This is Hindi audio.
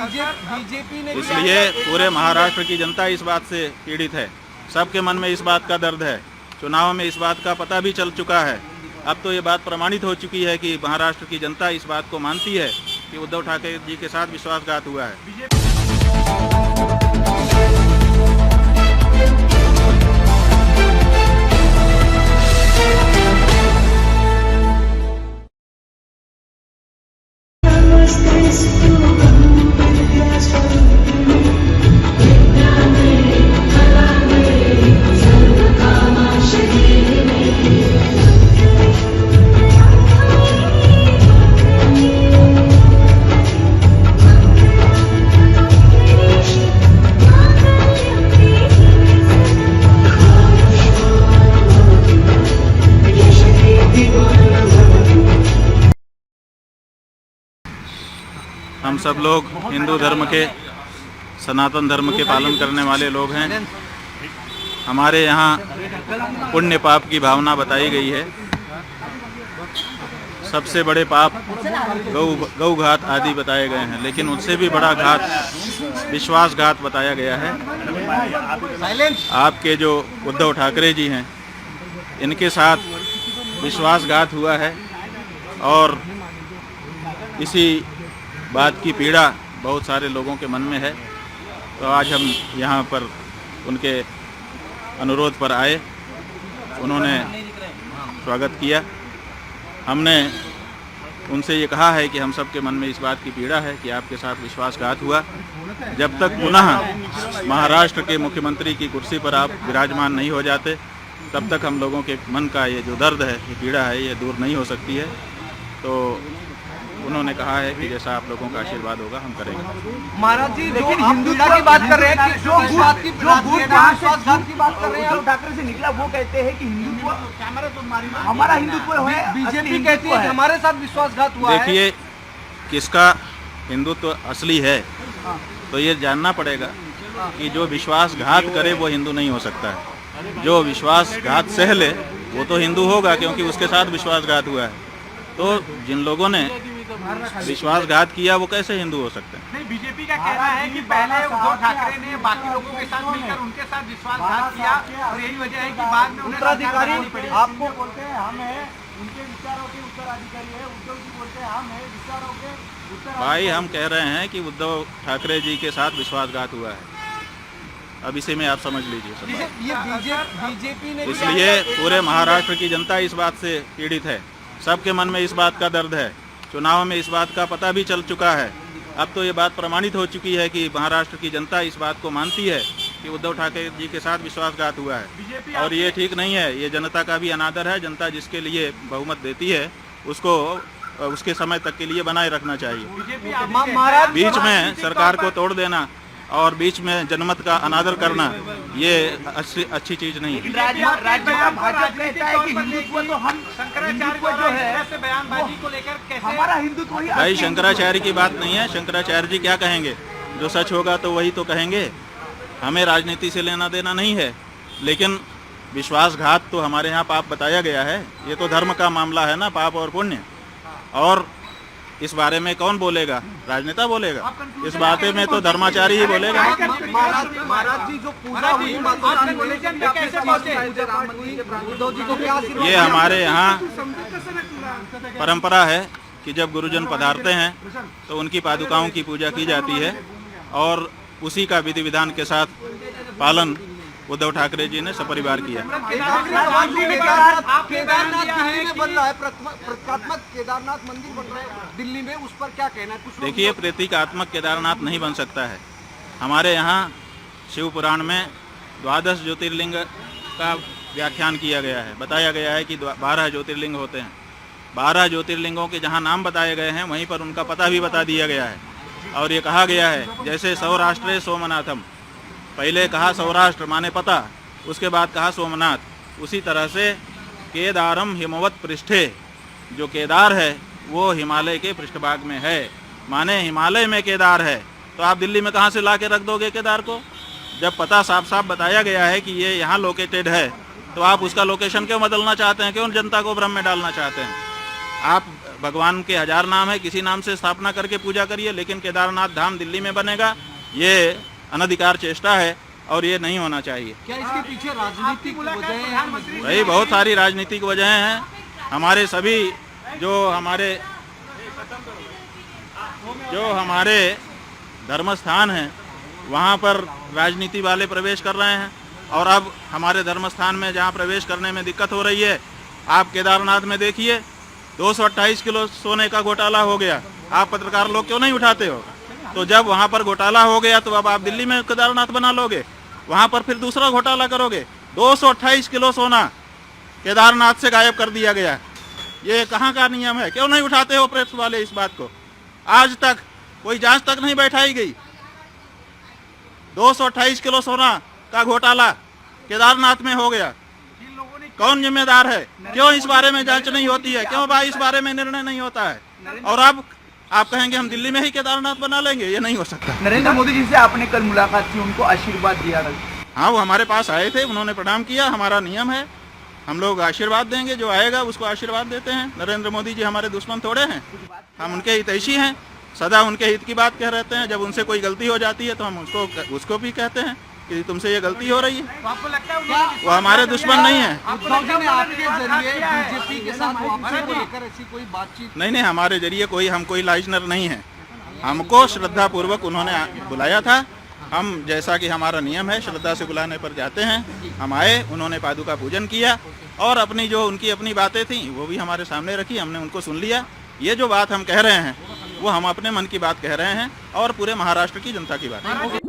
बीजेपी ने, इसलिए पूरे महाराष्ट्र की जनता इस बात से पीड़ित है। सबके मन में इस बात का दर्द है। चुनाव में इस बात का पता भी चल चुका है। अब तो ये बात प्रमाणित हो चुकी है कि महाराष्ट्र की जनता इस बात को मानती है कि उद्धव ठाकरे जी के साथ विश्वासघात हुआ है। हम सब लोग हिंदू धर्म के, सनातन धर्म के पालन करने वाले लोग हैं। हमारे यहाँ पुण्य पाप की भावना बताई गई है। सबसे बड़े पाप गौघात आदि बताए गए हैं, लेकिन उससे भी बड़ा घात विश्वासघात बताया गया है। आपके जो उद्धव ठाकरे जी हैं, इनके साथ विश्वासघात हुआ है और इसी बात की पीड़ा बहुत सारे लोगों के मन में है। तो आज हम यहाँ पर उनके अनुरोध पर आए, उन्होंने स्वागत किया। हमने उनसे ये कहा है कि हम सब के मन में इस बात की पीड़ा है कि आपके साथ विश्वासघात हुआ। जब तक पुनः महाराष्ट्र के मुख्यमंत्री की कुर्सी पर आप विराजमान नहीं हो जाते, तब तक हम लोगों के मन का ये जो दर्द है, ये पीड़ा है, ये दूर नहीं हो सकती है। तो उन्होंने कहा है कि जैसा आप लोगों का आशीर्वाद होगा हम करेंगे। महाराज जी, लेकिन हिंदुत्व की बात कर रहे हैं कि जो विश्वासघात की बात कर रहे हैं, उद्धव ठाकरे से निकला, वो कहते हैं कि हिंदुत्व हमारा हिंदुत्व है। बीजेपी कहती है कि हमारे साथ विश्वासघात हुआ है। देखिए, किसका हिंदुत्व असली है तो ये जानना पड़ेगा कि जो विश्वासघात करे वो हिंदू नहीं हो सकता है। जो विश्वासघात सह ले वो तो हिंदू होगा, क्योंकि उसके साथ विश्वासघात हुआ है। तो जिन लोगों ने विश्वासघात किया वो कैसे हिंदू हो सकते हैं? नहीं, बीजेपी का कहना है कि पहले उद्धव ठाकरे ने बाकी लोगों के साथ मिलकर उनके साथ विश्वासघात किया और यही वजह है कि बाद में उत्तराधिकारी आपको बोलते हैं हम हैं, उनके विचारों के उत्तराधिकारी है। उद्धव जी बोलते हैं हम हैं विचारों के उत्तराधिकारी। भाई, हम कह रहे हैं कि उद्धव ठाकरे जी के साथ विश्वासघात हुआ है। अब इसे में आप समझ लीजिए। ये बीजेपी ने, इसलिए पूरे महाराष्ट्र की जनता इस बात से पीड़ित है। सबके मन में इस बात का दर्द है। चुनाव में इस बात का पता भी चल चुका है। अब तो ये बात प्रमाणित हो चुकी है कि महाराष्ट्र की जनता इस बात को मानती है कि उद्धव ठाकरे जी के साथ विश्वासघात हुआ है। और ये ठीक नहीं है। ये जनता का भी अनादर है। जनता जिसके लिए बहुमत देती है उसको उसके समय तक के लिए बनाए रखना चाहिए। बीच में सरकार को तोड़ देना और बीच में जनमत का अनादर करना, ये अच्छी चीज नहीं है। भाजपा कहता है कि हिंदुत्व तो हम बयानबाजी को लेकर कैसे हमारा हिंदुत्व ही भाई, शंकराचार्य की बात नहीं है। शंकराचार्य जी क्या कहेंगे? जो सच होगा तो वही तो कहेंगे। हमें राजनीति से लेना देना नहीं है, लेकिन विश्वासघात तो हमारे यहाँ पाप बताया गया है। ये तो धर्म का मामला है ना, पाप और पुण्य। और इस बारे में कौन बोलेगा? राजनेता बोलेगा। इस बारे में तो धर्माचारी ही बोलेगा। महाराज जी, जो पूजा हुई ये हमारे यहाँ परंपरा है कि जब गुरुजन पधारते हैं तो उनकी पादुकाओं की पूजा की जाती है और उसी का विधि विधान के साथ पालन उद्धव ठाकरे जी ने सपरिवार किया। प्रतीकात्मक केदारनाथ मंदिर बन रहा है दिल्ली में, उस पर क्या कहना है? देखिए, प्रतीकात्मक केदारनाथ नहीं बन सकता है। हमारे यहाँ शिव पुराण में 12 ज्योतिर्लिंग का व्याख्यान किया गया है। बताया गया है कि 12 ज्योतिर्लिंग होते हैं। 12 ज्योतिर्लिंगों के जहाँ नाम बताए गए हैं वहीं पर उनका पता भी बता दिया गया है। और ये कहा गया है, जैसे सौराष्ट्रे सोमनाथम, पहले कहा सौराष्ट्र माने पता, उसके बाद कहा सोमनाथ। उसी तरह से केदारम हिमवत पृष्ठे, जो केदार है वो हिमालय के पृष्ठभाग में है, माने हिमालय में केदार है। तो आप दिल्ली में कहाँ से ला के रख दोगे केदार को? जब पता साफ साफ बताया गया है कि ये यहाँ लोकेटेड है, तो आप उसका लोकेशन क्यों बदलना चाहते हैं? क्यों जनता को भ्रम में डालना चाहते हैं? आप भगवान के 1000 नाम है, किसी नाम से स्थापना करके पूजा करिए, लेकिन केदारनाथ धाम दिल्ली में बनेगा, ये अनधिकार चेष्टा है और ये नहीं होना चाहिए। क्या इसके पीछे राजनीतिक वजह है? भाई बहुत सारी राजनीतिक वजहें हैं। हमारे सभी जो हमारे धर्म स्थान हैं वहाँ पर राजनीति वाले प्रवेश कर रहे हैं, और अब हमारे धर्म स्थान में जहाँ प्रवेश करने में दिक्कत हो रही है, आप केदारनाथ में देखिए 228 किलो सोने का घोटाला हो गया। आप पत्रकार लोग क्यों नहीं उठाते हो? तो जब वहाँ पर घोटाला हो गया तो अब आप दिल्ली में केदारनाथ बना लोगे, वहाँ पर फिर दूसरा घोटाला करोगे। 228 किलो सोना केदारनाथ से गायब कर दिया गया। ये कहाँ का नियम है? क्यों नहीं उठाते हो प्रेस वाले इस बात को? आज तक कोई जांच तक नहीं बैठाई गई। 228 किलो सोना का घोटाला केदारनाथ में हो गया। कौन जिम्मेदार है? क्यों इस बारे में जांच नहीं होती है? क्यों भाई इस बारे में निर्णय नहीं होता है? और अब आप कहेंगे हम दिल्ली में ही केदारनाथ बना लेंगे, ये नहीं हो सकता। नरेंद्र मोदी जी से आपने कल मुलाकात की, उनको आशीर्वाद दिया? हाँ, वो हमारे पास आए थे, उन्होंने प्रणाम किया। हमारा नियम है, हम लोग आशीर्वाद देंगे, जो आएगा उसको आशीर्वाद देते हैं। नरेंद्र मोदी जी हमारे दुश्मन थोड़े हैं, हम उनके हितैषी हैं, सदा उनके हित की बात कह रहते हैं। जब उनसे कोई गलती हो जाती है तो हम उसको भी कहते हैं कि तुमसे ये गलती हो रही है। आपको लगता है वो हमारे दुश्मन नहीं है। उद्धव जी ने आपके जरिए बीजेपी के साथ वापसी को लेकर ऐसी कोई बातचीत? नहीं, हमारे जरिए हम कोई लाइजनर नहीं है। हमको श्रद्धा पूर्वक उन्होंने बुलाया था। हम जैसा कि हमारा नियम है, श्रद्धा से बुलाने पर जाते हैं। हम आए, उन्होंने पादुका पूजन किया और अपनी जो उनकी अपनी बातें थी वो भी हमारे सामने रखी, हमने उनको सुन लिया। ये जो बात हम कह रहे हैं वो हम अपने मन की बात कह रहे हैं और पूरे महाराष्ट्र की जनता की बात है।